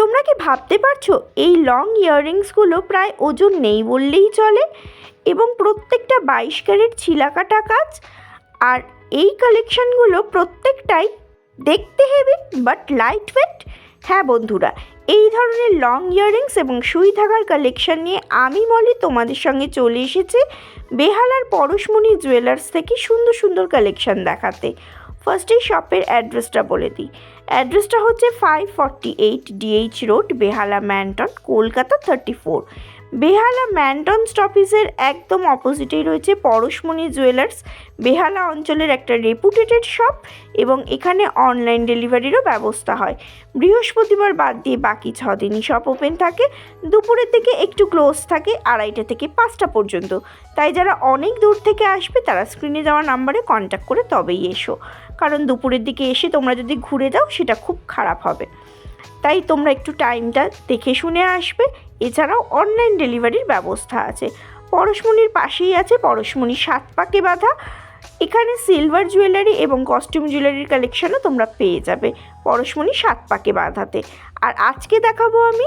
তোমরা কি ভাবতে পারছো এই লং ইয়াররিংসগুলো প্রায় ওজন নেই বললেই চলে এবং প্রত্যেকটা 22 ক্যারেট ছিলাকাটা কাজ। আর এই কালেকশানগুলো প্রত্যেকটাই দেখতে হেভি বাট লাইট ওয়েট। হ্যাঁ বন্ধুরা, এই ধরনের লং ইয়াররিংস এবং সুই ধাগার কালেকশান নিয়ে আমি মলি তোমাদের সঙ্গে চলে এসেছি বেহালার পরশমণি জুয়েলার্স থেকে সুন্দর সুন্দর কালেকশান দেখাতে। ফার্স্টেই শপের অ্যাড্রেসটা বলে দিই। অ্যাড্রেসটা হচ্ছে 548 DH রোড, বেহালা ম্যানটন, কলকাতা 34। বেহালা ম্যানটন স্টপেজের একদম অপোজিটেই রয়েছে পরশমণি জুয়েলার্স, বেহালা অঞ্চলের একটা রেপুটেটেড শপ এবং এখানে অনলাইন ডেলিভারিরও ব্যবস্থা হয়। বৃহস্পতিবার বাদ দিয়ে বাকি 6 দিনই শপ ওপেন থাকে। দুপুরের দিকে একটু ক্লোজ থাকে 2:30 থেকে 5টা পর্যন্ত। তাই যারা অনেক দূর থেকে আসবে তারা স্ক্রিনে দেওয়া নাম্বারে কন্ট্যাক্ট করে তবেই এসো, কারণ দুপুরের দিকে এসে তোমরা যদি ঘুরে যাও সেটা খুব খারাপ হবে। তাই তোমরা একটু টাইমটা দেখে শুনে আসবে। এছাড়াও অনলাইন ডেলিভারির ব্যবস্থা আছে। পরশমণির পাশেই আছে পরশমণি 7 পাকে বাঁধা। এখানে সিলভার জুয়েলারি এবং কস্টিউম জুয়েলারির কালেকশানও তোমরা পেয়ে যাবে পরশমণি 7 পাকে বাঁধাতে। আর আজকে দেখাবো আমি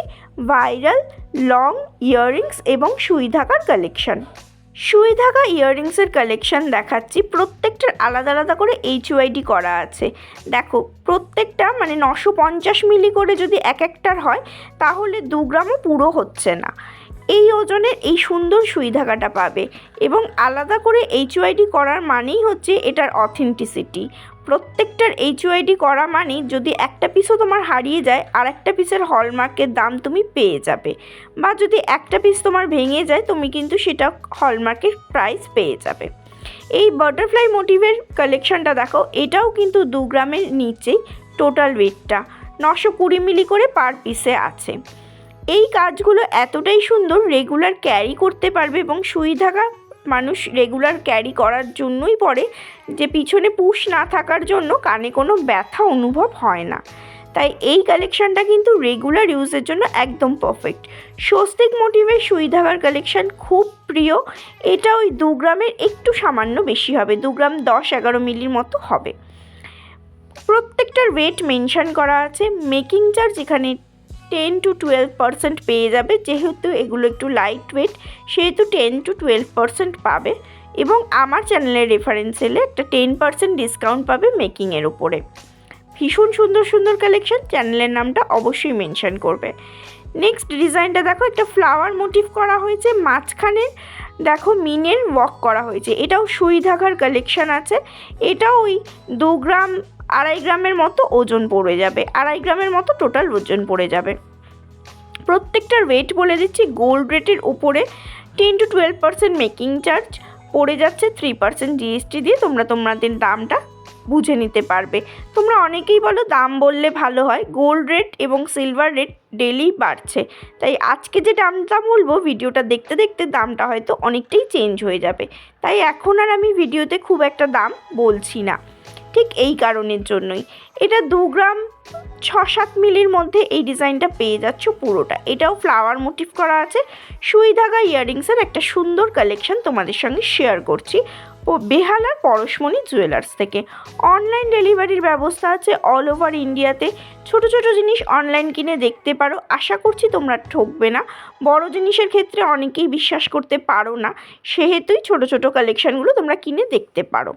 ভাইরাল লং ইয়াররিংস এবং সুই ধাগার কালেকশান। সুই ধাগা ইয়াররিংসের কালেকশান দেখাচ্ছি। প্রত্যেকটার আলাদা আলাদা করে HYD করা আছে। দেখো প্রত্যেকটা মানে 950 মিলি করে যদি এক একটার হয় তাহলে 2 গ্রামও পুরো হচ্ছে না। এই ওজনের এই সুন্দর সুই ধাগাটা পাবে এবং আলাদা করে HYD করার মানেই হচ্ছে এটার অথেন্টিসিটি। প্রত্যেকটার HYD করা মানেই যদি একটা পিসও তোমার হারিয়ে যায় আর একটা পিসের হলমার্কের দাম তুমি পেয়ে যাবে, বা যদি একটা পিস তোমার ভেঙে যায় তুমি কিন্তু সেটা হলমার্কের প্রাইস পেয়ে যাবে। এই বাটারফ্লাই মোটিভের কালেকশানটা দেখো, এটাও কিন্তু 2 গ্রামের নিচেই টোটাল ওয়েটটা 920 মিলি করে পার পিসে আছে। এই কাজগুলো এতটাই সুন্দর, রেগুলার ক্যারি করতে পারবে এবং সুই ধাগা মানুষ রেগুলার ক্যারি করার জন্যই পরে, যে পিছনে পুশ না থাকার জন্য কানে কোনো ব্যথা অনুভব হয় না। তাই এই কালেকশানটা কিন্তু রেগুলার ইউজের জন্য একদম পারফেক্ট। স্বস্তিক মোটিভের সুই ধাগার কালেকশান খুব প্রিয়। এটা ওই 2 গ্রামের একটু সামান্য বেশি হবে, 2 গ্রাম 10-11 মিলির মতো হবে। প্রত্যেকটার ওয়েট মেনশন করা আছে। মেকিং চার্জ এখানে 10 to 12% পেয়ে যাবে। যেহেতু এগুলো একটু লাইট ওয়েট সেহেতু 10 to 12% পাবে এবং আমার চ্যানেলের রেফারেন্স এলে একটা 10% ডিসকাউন্ট পাবে মেকিংয়ের উপরে। ভীষণ সুন্দর সুন্দর কালেকশন, চ্যানেলের নামটা অবশ্যই মেনশন করবে। নেক্সট ডিজাইনটা দেখো, একটা ফ্লাওয়ার মোটিভ করা হয়েছে, মাঝখানে দেখো মিনের ওয়ার্ক করা হয়েছে। এটাও সুই ধাগার কালেকশন আছে। এটাও ওই 2 গ্রাম 2.5 গ্রামের মতো ওজন পড়ে যাবে, 2.5 গ্রামের মতো টোটাল ওজন পড়ে যাবে। প্রত্যেকটার ওয়েট বলে দিচ্ছি, গোল্ড রেটের উপরে 10 to 12% মেকিং চার্জ পড়ে যাচ্ছে, 3% GST দিয়ে তোমরা তোমাদের দামটা বুঝে নিতে পারবে। তোমরা অনেকেই বলো দাম বললে ভালো হয়, গোল্ড রেট এবং সিলভার রেট ডেলি বাড়ছে, তাই আজকে যে দামটা বলবো ভিডিওটা দেখতে দেখতে দামটা হয়তো অনেকটাই চেঞ্জ হয়ে যাবে। তাই এখন আর আমি ভিডিওতে খুব একটা দাম বলছি না, ঠিক এই কারণের জন্যই। এটা 2 গ্রাম 6-7 মিলির মধ্যে এই ডিজাইনটা পেয়ে যাচ্ছ পুরোটা। এটাও ফ্লাওয়ার মোটিভ করা আছে। সুই ধাগা ইয়াররিংসের একটা সুন্দর কালেকশন তোমাদের সঙ্গে শেয়ার করছি ও বেহালার পরশমণি জুয়েলার্স থেকে। অনলাইন ডেলিভারির ব্যবস্থা আছে অল ওভার ইন্ডিয়াতে। ছোট ছোট জিনিস অনলাইন কিনে দেখতে পারো, আশা করছি তোমরা ঠকবে না। বড় জিনিসের ক্ষেত্রে অনেকেই বিশ্বাস করতে পারো না, সেহেতুই ছোট ছোট কালেকশানগুলো তোমরা কিনে দেখতে পারো।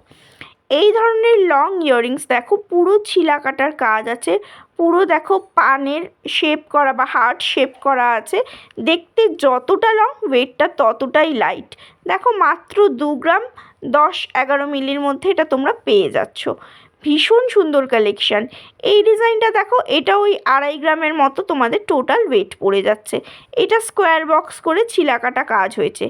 এই ধরনের লং ইয়াররিংস দেখো, পুরো ছিলা কাটার কাজ আছে, পুরো দেখো পানের শেপ করা বা হার্ট শেপ করা আছে। দেখতে যতটা লং ওয়েটটা ততটাই লাইট। দেখো মাত্র 2 গ্রাম 10-11 মিলির মধ্যে এটা তোমরা পেয়ে যাচ্ছ। ভীষণ সুন্দর কালেকশান। এই ডিজাইনটা দেখো, এটা ওই 2.5 গ্রামের মতো তোমাদের টোটাল ওয়েট পড়ে যাচ্ছে। এটা স্কোয়ার বক্স করে ছিলা কাটা কাজ হয়েছে।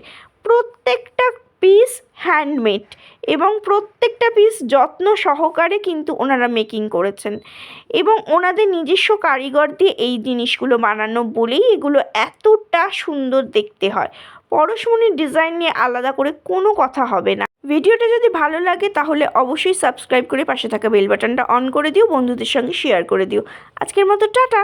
প্রত্যেকটা পিস হ্যান্ডমেড এবং প্রত্যেকটা পিস যত্ন সহকারে কিন্তু ওনারা মেকিং করেছেন এবং ওনাদের নিজস্ব কারিগর দিয়ে এই জিনিসগুলো বানানো বলেই এগুলো এতটা সুন্দর দেখতে হয়। পরশমণির ডিজাইন নিয়ে আলাদা করে কোনো কথা হবে না। ভিডিওটা যদি ভালো লাগে তাহলে অবশ্যই সাবস্ক্রাইব করে পাশে থাকা বেল বাটনটা অন করে দিও, বন্ধুদের সঙ্গে শেয়ার করে দিও। আজকের মতো টাটা।